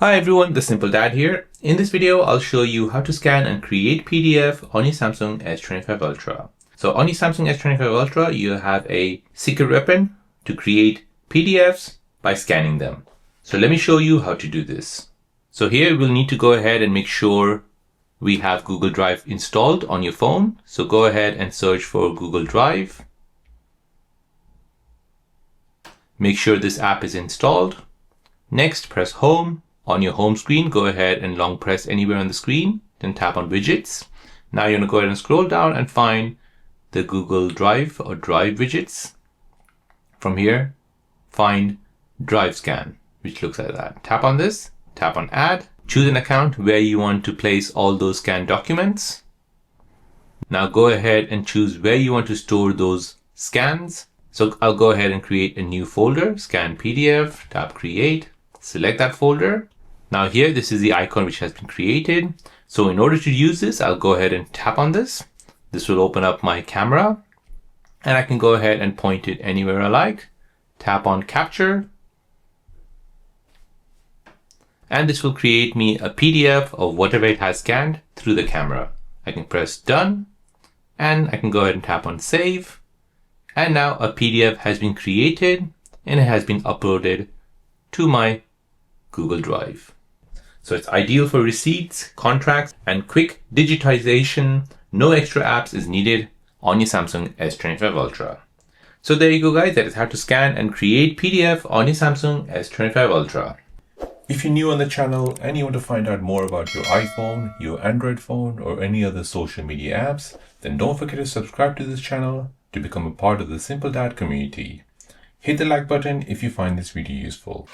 Hi everyone, the Simple Dad here. In this video, I'll show you how to scan and create PDF on your Samsung S25 Ultra. So on your Samsung S25 Ultra, you have a secret weapon to create PDFs by scanning them. So let me show you how to do this. So here we'll need to go ahead and make sure we have Google Drive installed on your phone. So go ahead and search for Google Drive. Make sure this app is installed. Next, press Home. On your home screen, go ahead and long press anywhere on the screen, then tap on Widgets. Now you're going to go ahead and scroll down and find the Google Drive or Drive widgets. From here, find Drive Scan, which looks like that. Tap on this, tap on Add, choose an account where you want to place all those scanned documents. Now go ahead and choose where you want to store those scans. So I'll go ahead and create a new folder, Scan PDF, tap Create, select that folder. Now here, this is the icon which has been created. So in order to use this, I'll go ahead and tap on this. This will open up my camera and I can go ahead and point it anywhere I like. Tap on Capture. And this will create me a PDF of whatever it has scanned through the camera. I can press Done and I can go ahead and tap on Save. And now a PDF has been created and it has been uploaded to my Google Drive. So it's ideal for receipts, contracts, and quick digitization. No extra apps is needed on your Samsung S25 Ultra. So there you go guys, that is how to scan and create PDF on your Samsung S25 Ultra. If you're new on the channel and you want to find out more about your iPhone, your Android phone, or any other social media apps, then don't forget to subscribe to this channel to become a part of the Simple Dad community. Hit the like button if you find this video useful.